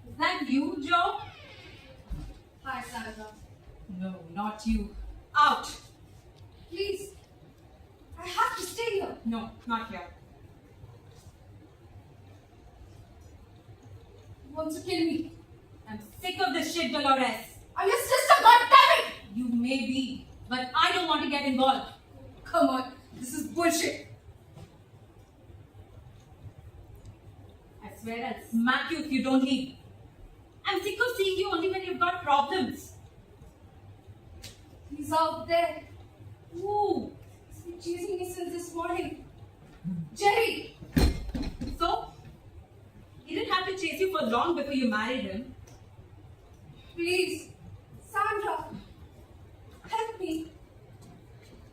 Is that you, Joe? Hi, Sandra. No, not you. Out! Please, I have to stay here. No, not here. You want to kill me? I'm sick of this shit, Dolores. I'm your sister, goddammit! You may be, but I don't want to get involved. Come on, this is bullshit. I swear I'll smack you if you don't leave. I'm sick of seeing you only when you've got problems. He's out there. Ooh. He's been chasing me since this morning. Jerry! So, he didn't have to chase you for long before you married him. Please, Sandra, help me.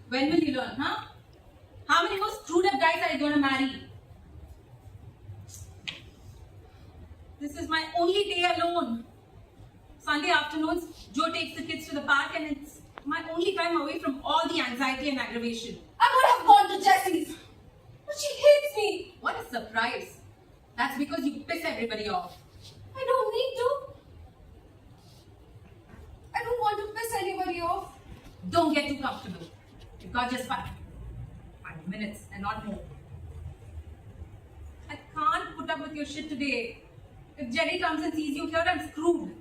When will you learn, huh? How many more screwed up guys are you gonna marry? This is my only day alone. Sunday afternoons, Joe takes the kids to the park and it's my only time away from all the anxiety and aggravation. I would have gone to Jessie's, but she hates me. What a surprise. That's because you piss everybody off. I don't need to. I don't want to piss anybody off. Don't get too comfortable. You've got just 5 minutes and not more. I can't put up with your shit today. If Jerry comes and sees you here, I'm screwed.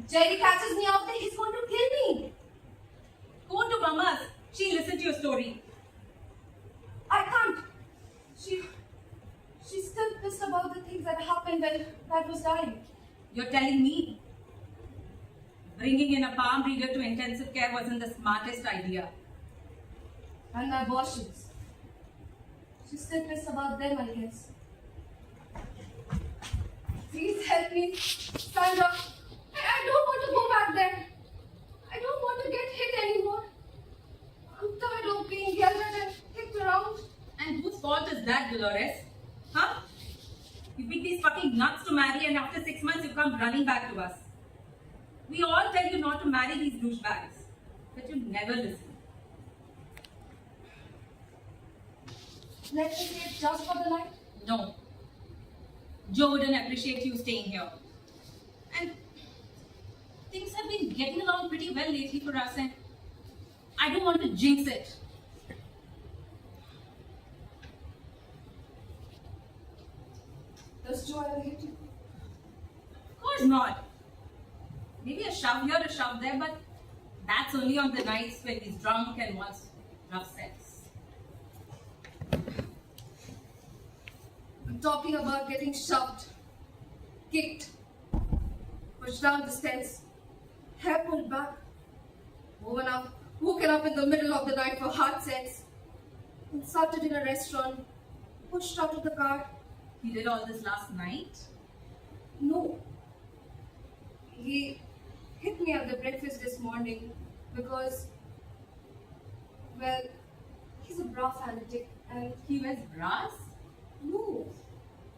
Jerry catches me out there, he's going to kill me. Go to Mama's. She'll listen to your story. I can't. She's still pissed about the things that happened when Dad was dying. You're telling me bringing in a palm reader to intensive care wasn't the smartest idea. And my abortions. She's still pissed about them, I guess. Please help me, Sandra. I don't want to go back there. I don't want to get hit anymore. I'm tired of being yelled at and kicked around. And whose fault is that, Dolores? Huh? You pick these fucking nuts to marry and after 6 months you come running back to us. We all tell you not to marry these douchebags, but you never listen. Let me stay just for the night. No. Joe wouldn't appreciate you staying here. And things have been getting along pretty well lately for us and I don't want to jinx it. Does Joe ever hit you? Of course not. Maybe a shove here, a shove there, but that's only on the nights when he's drunk and wants rough sex. I'm talking about getting shoved, kicked, pushed down the stairs, hair pulled back, woken up in the middle of the night for hard sex, insulted in a restaurant, pushed out of the car. He did all this last night? No. He hit me at the breakfast this morning because, well, he's a bra fanatic and He wears bras? no.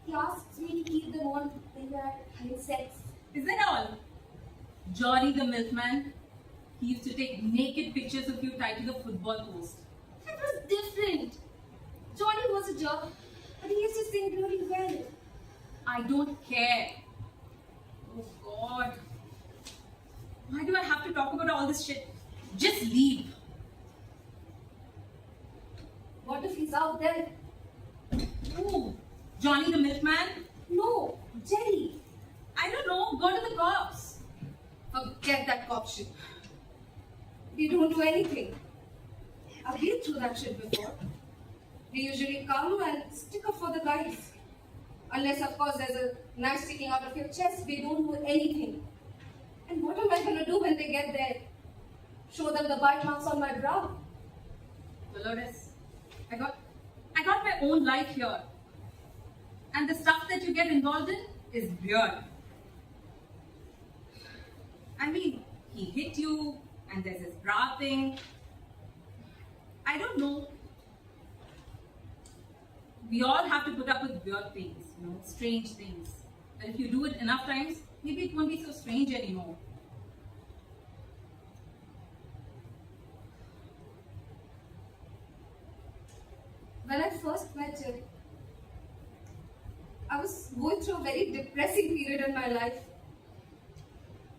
He asks me to keep them on when we are having sex. Is that all? Johnny the milkman? He used to take naked pictures of you tied to the football post. That was different. Johnny was a jerk, but he used to sing really well. I don't care. Oh God. Why do I have to talk about all this shit? Just leave. What if he's out there? Who? Johnny the milkman? No, Jerry. I don't know. Go to the cops. Forget that cop shit. We don't do anything. I've been through that shit before. We usually come and stick up for the guys. Unless, of course, there's a knife sticking out of your chest, we don't do anything. And what am I going to do when they get there? Show them the bite marks on my brow? Dolores, I got my own life here. And the stuff that you get involved in is weird. I mean, he hit you, and there's this bra thing. I don't know. We all have to put up with weird things, strange things. But if you do it enough times, maybe it won't be so strange anymore. When I first met Jerry, I was going through a very depressing period in my life.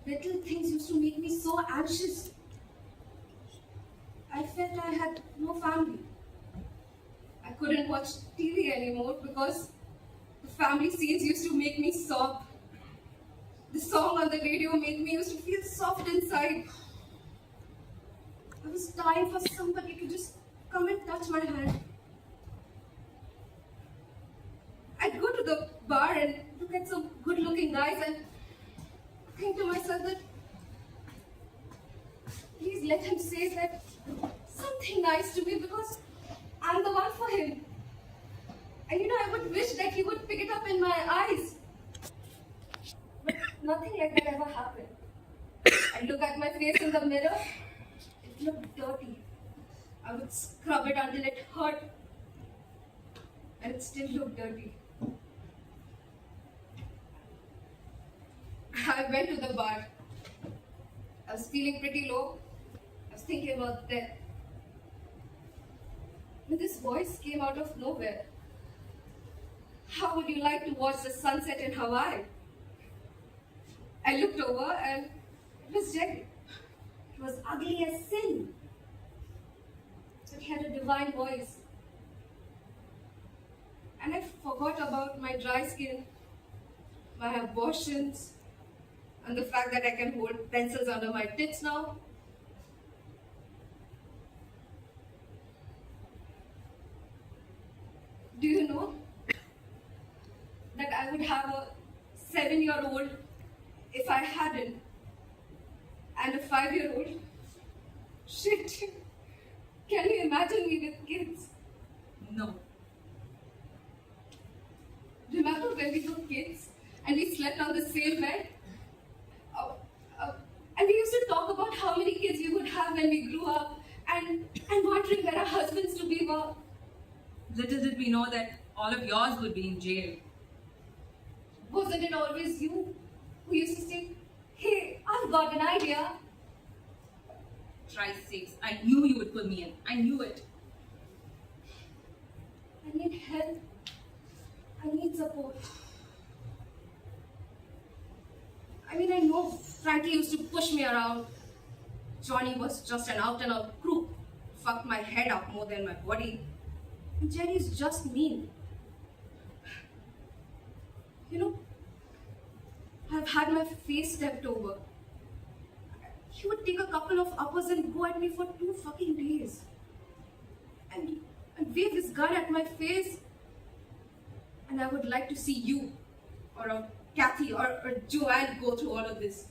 Little things used to make me so anxious. I felt I had no family. I couldn't watch TV anymore because the family scenes used to make me sob. The song on the radio made me used to feel soft inside. I was dying for somebody to just come and touch my hand. I'd go to the bar and look at some good-looking guys and think to myself that please let him say that something nice to me because I'm the one for him. And I would wish that he would pick it up in my eyes. But nothing like that ever happened. I'd look at my face in the mirror, it looked dirty. I would scrub it until it hurt, and it still looked dirty. I went to the bar. I was feeling pretty low. I was thinking about death. When this voice came out of nowhere, how would you like to watch the sunset in Hawaii? I looked over and it was Jerry. He was ugly as sin, but he had a divine voice. And I forgot about my dry skin, my abortions, and the fact that I can hold pencils under my tits now. Do you know that I would have a 7-year-old if I hadn't, and a 5-year-old? Shit. Can you imagine me with kids? No. Remember when we were kids and we slept on the same bed? And we used to talk about how many kids we would have when we grew up and wondering where our husbands to be were. Little did we know that all of yours would be in jail. Wasn't it always you who used to say, hey, I've got an idea? Christ's sakes, I knew you would pull me in. I knew it. I need help. I need support. I know Frankie used to push me around. Johnny was just an out-and-out crook. Fucked my head up more than my body. And Jerry's just mean. I've had my face stepped over. He would take a couple of uppers and go at me for 2 fucking days. And wave his gun at my face. And I would like to see you, or a Kathy, or Joanne go through all of this.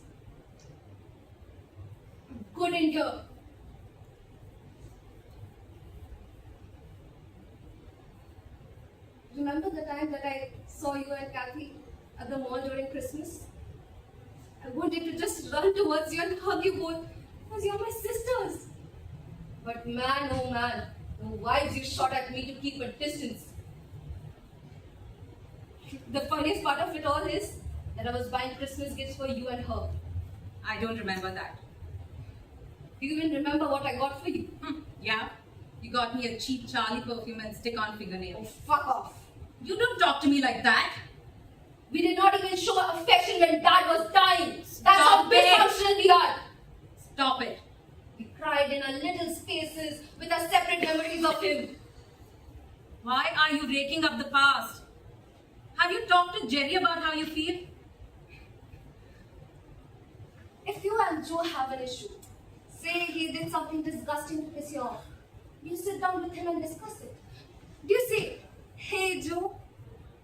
Good in here. Remember the time that I saw you and Kathy at the mall during Christmas? I wanted to just run towards you and hug you both because you're my sisters. But man, oh man, the wives you shot at me to keep a distance. The funniest part of it all is that I was buying Christmas gifts for you and her. I don't remember that. Do you even remember what I got for you? Yeah? You got me a cheap Charlie perfume and stick-on fingernails. Oh, fuck off. You don't talk to me like that. We did not even show affection when Dad was dying. That's Stop how it. dysfunctional we are. Stop it. We cried in our little spaces with our separate memories of him. Why are you raking up the past? Have you talked to Jerry about how you feel? If you and Joe have an issue, say he did something disgusting to piss you off, you sit down with him and discuss it. Do you say, hey Joe,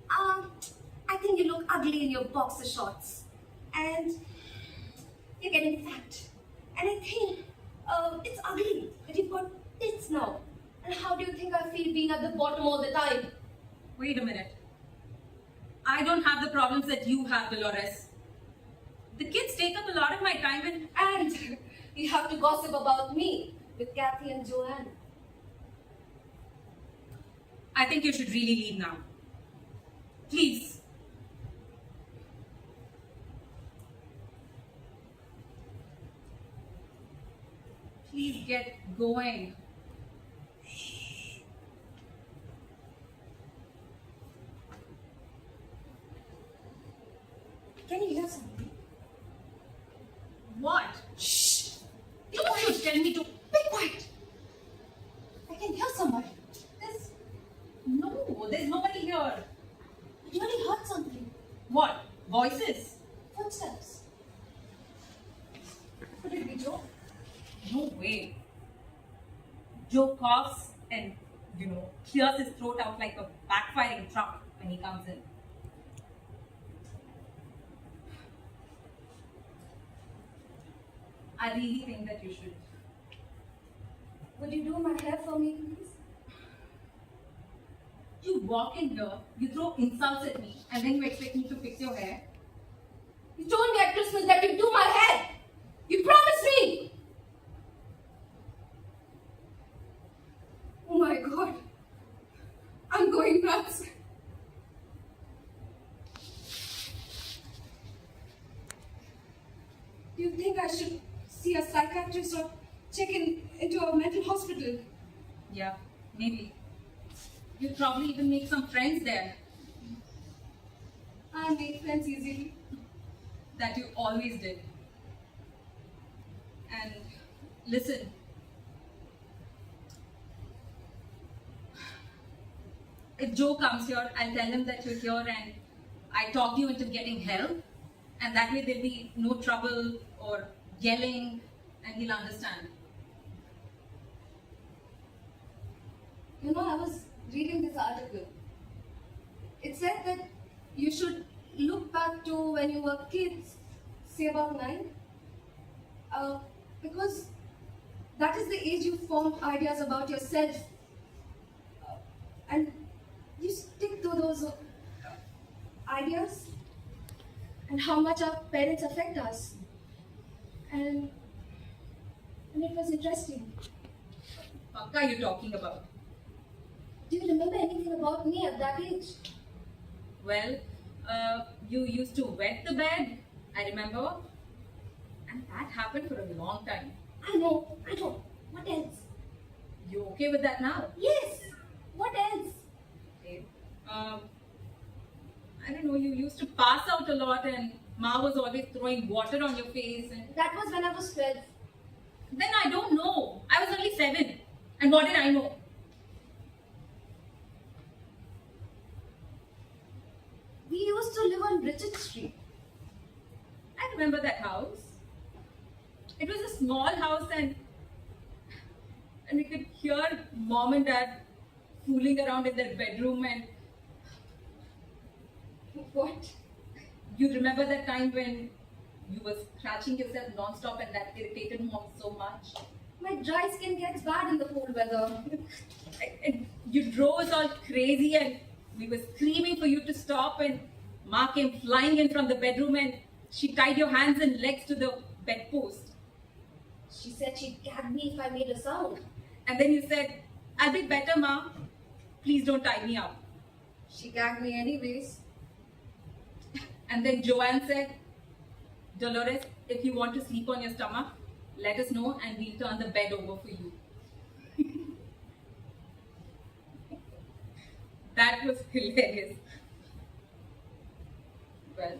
I think you look ugly in your boxer shorts and you're getting fat. And I think it's ugly that you've got tits now. And how do you think I feel being at the bottom all the time? Wait a minute. I don't have the problems that you have, Dolores. The kids take up a lot of my time and And you have to gossip about me with Kathy and Joanne. I think you should really leave now. Please. Please get going. Can you hear something? What? Shh! Don't you tell me to. Be quiet! I can hear somebody. There's. No, there's nobody here. I really heard something. What? Voices? Footsteps. Could it be Joe? No way. Joe coughs and, clears his throat out like a backfiring truck when he comes in. I really think that you should. Would you do my hair for me, please? You walk in here, you throw insults at me, and then you expect me to fix your hair? You told me at Christmas that you'd do my hair. You promised me. Oh my God. I'm going nuts. Do you think I should see a psychiatrist or check into a mental hospital? Yeah, maybe. You'll probably even make some friends there I make friends easily. that you always did. And listen, if Joe comes here, I'll tell him that you're here and I talked you into getting help. And that way there'll be no trouble or yelling and he'll understand. You know, I was reading this article. It said that you should look back to when you were kids, say about 9, because that is the age you form ideas about yourself, and you stick to those ideas and how much our parents affect us. And it was interesting. What are you talking about? Do you remember anything about me at that age? Well, you used to wet the bed, I remember. And that happened for a long time. I know. What else? You okay with that now? Yes. What else? Okay. I don't know, you used to pass out a lot and Ma was always throwing water on your face. And That was when I was 12. then I don't know. I was only 7. And what did I know? We used to live on Bridget Street. I remember that house. It was a small house and we could hear Mom and Dad fooling around in their bedroom. And What? you remember that time when you were scratching yourself non-stop and that irritated Mom so much? My dry skin gets bad in the cold weather. And you drove us all crazy and we were screaming for you to stop, and Ma came flying in from the bedroom and she tied your hands and legs to the bedpost. She said she'd gag me if I made a sound. And then you said, I'll be better, Ma. Please don't tie me up. She gagged me anyways. And then Joanne said, Dolores, if you want to sleep on your stomach, let us know and we'll turn the bed over for you. That was hilarious. Well,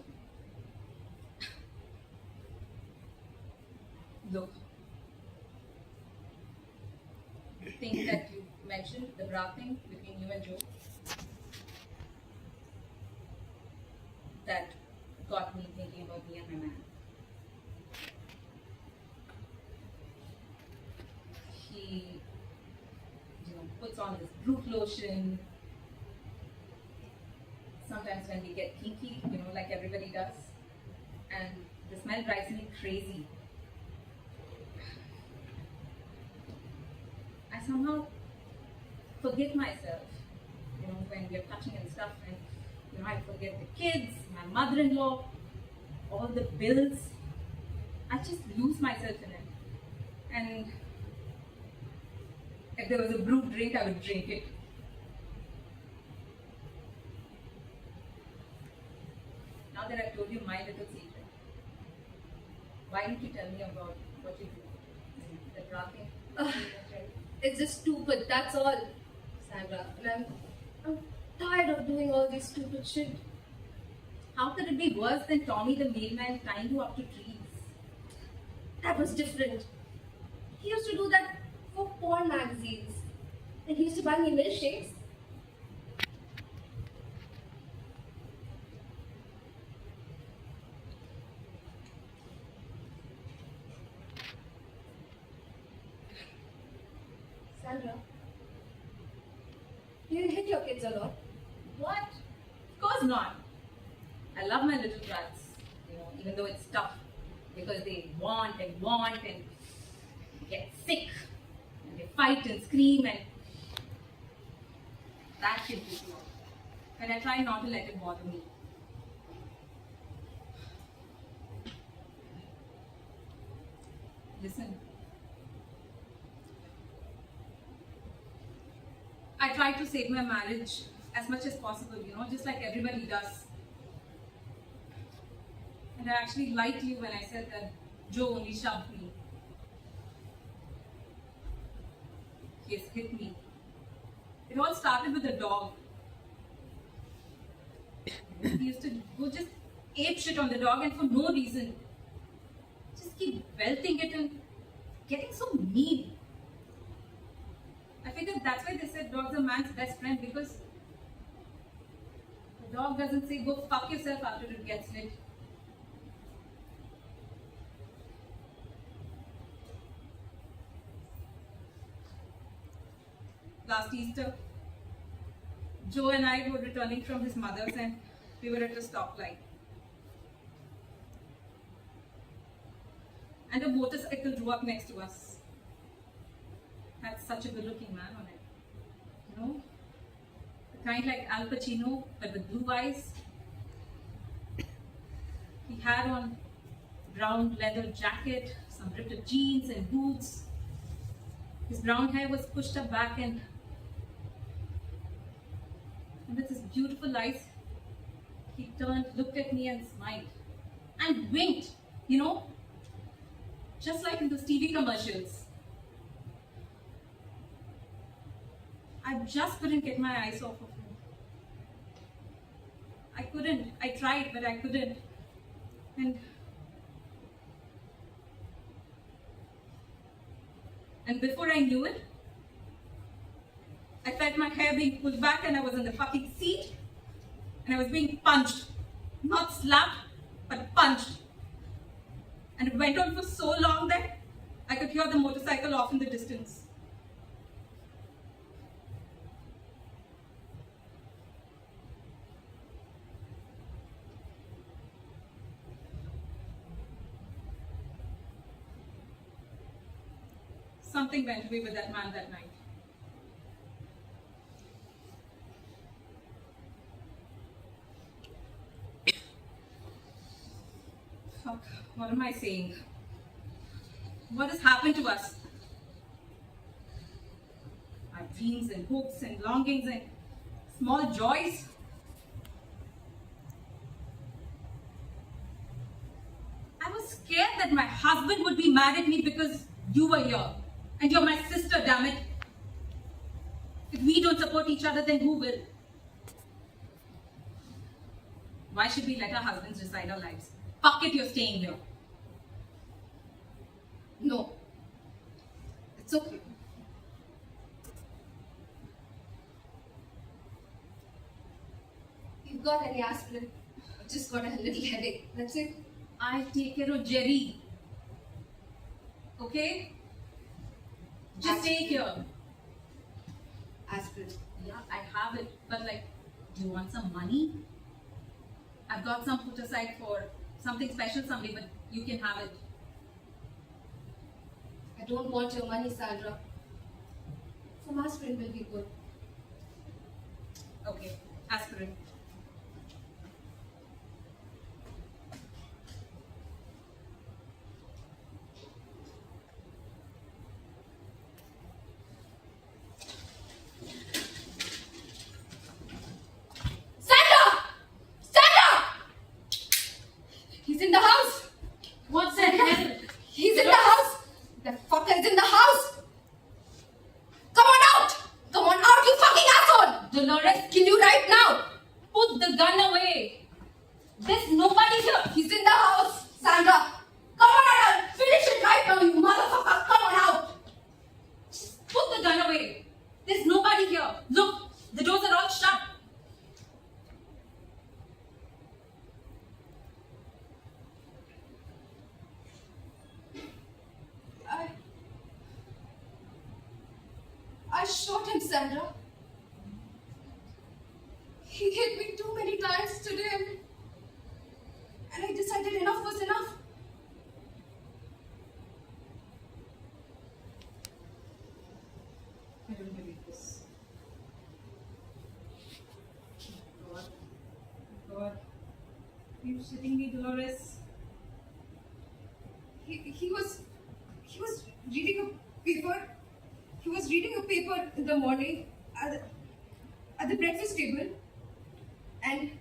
look, the thing that you mentioned, the bra thing between you and Joe, that got me thinking about me and my man. He, puts on this brute lotion. Sometimes when we get kinky, like everybody does, and the smell drives me crazy. I somehow forget myself, when we're touching and stuff, and I forget the kids, my mother-in-law, all the bills. I just lose myself in it. And if there was a brewed drink, I would drink it. Now that I've told you my little secret, why don't you tell me about what you do? The bra thing? It's just stupid, that's all, Sandra. And I'm tired of doing all this stupid shit. How could it be worse than Tommy the mailman tying you up to trees? That was different. He used to do that for porn magazines. And he used to buy me milkshakes. Sandra, do you hit your kids a lot? What? Of course not. I love my little brats, even though it's tough because they want and get sick and they fight and scream and that shit is wrong. And I try not to let it bother me. Listen. I try to save my marriage as much as possible, just like everybody does. And I actually lied to you when I said that Joe only shoved me. He has hit me. It all started with a dog. He used to go just ape shit on the dog and for no reason. Just keep belting it and getting so mean. I figured that's why they said dogs are man's best friend, because the dog doesn't say go fuck yourself after it gets lit. Last Easter, Joe and I were returning from his mother's and we were at a stoplight. And a motorcycle drew up next to us. Had such a good looking man on it. The kind like Al Pacino, but with blue eyes. He had on brown leather jacket, some ripped jeans and boots. His brown hair was pushed up back and with his beautiful eyes, he turned, looked at me and smiled. And winked, just like in those TV commercials. I just couldn't get my eyes off of him. I couldn't. I tried, but I couldn't. And before I knew it, I felt my hair being pulled back and I was in the fucking seat and I was being punched. Not slapped, but punched. And it went on for so long that I could hear the motorcycle off in the distance. Something went away with that man that night. Fuck, what am I saying? What has happened to us? Our dreams and hopes and longings and small joys. I was scared that my husband would be mad at me because you were here. And you're my sister, damn it. If we don't support each other, then who will? Why should we let our husbands decide our lives? Fuck it, you're staying here. No. It's okay. You've got any aspirin? I've just got a little headache. That's it. I'll take care of Jerry. Okay? Just stay here. Aspirin. Yeah, I have it. But do you want some money? I've got some put aside for something special someday, but you can have it. I don't want your money, Sandra. Some aspirin will be good. Okay, aspirin. Sandra! Sandra! He's in the house! What's the hell? He's in the house! That fucker is in the house! Come on out! Come on out, you fucking asshole! Dolores, Kill you right now! put the gun away. There's nobody here. He's in the house! Sandra! Come on out! I'll finish it right now, you motherfucker! Come on out! Put the gun away. There's nobody here. Look, the doors are all shut. I shot him, Sandra. He hit me too many times today, and I decided enough was enough. I don't believe this. God. God. You shitting me, Dolores? He was reading a paper. He was reading a paper in the morning at the breakfast table, and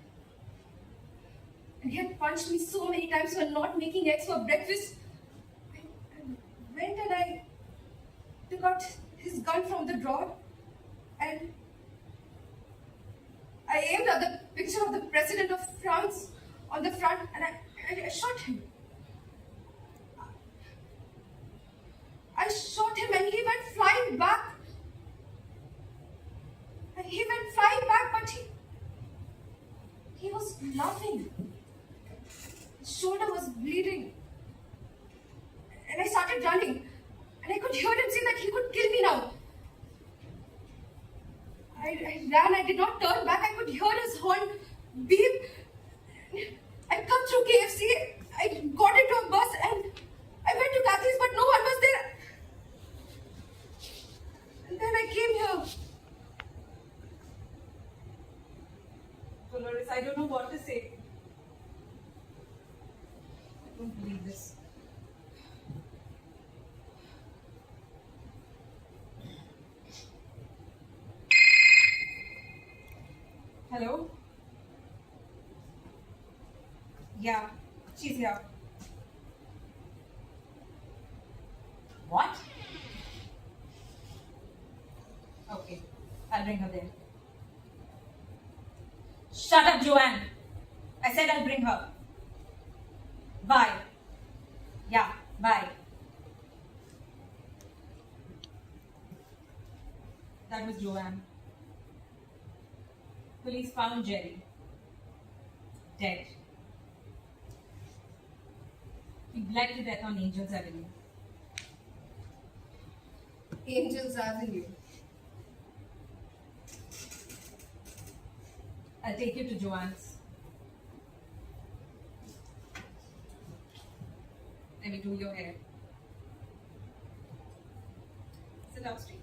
he had punched me so many times for not making eggs for breakfast. I went and I took out his gun from the drawer, and I aimed at the picture of the president of France on the front, and I shot him. I shot him and he went flying back. And he went flying back, but he was laughing. His shoulder was bleeding. And I started running. And I could hear him say that he could kill me now. I ran, I did not turn back. I could hear his horn beep. I come through KFC. I got into a bus and I went to Kathy's, but no one was there. And then I came here. Dolores, I don't know what to say. I don't believe this. Hello? Yeah, she's here. What? Okay, I'll bring her there. Shut up, Joanne. I said I'll bring her. Bye. Yeah, bye. That was Joanne. Police found Jerry. Dead. He bled to death on Angels Avenue. Angels Avenue. I'll take you to Joanne's. Let me do your hair. Sit up straight.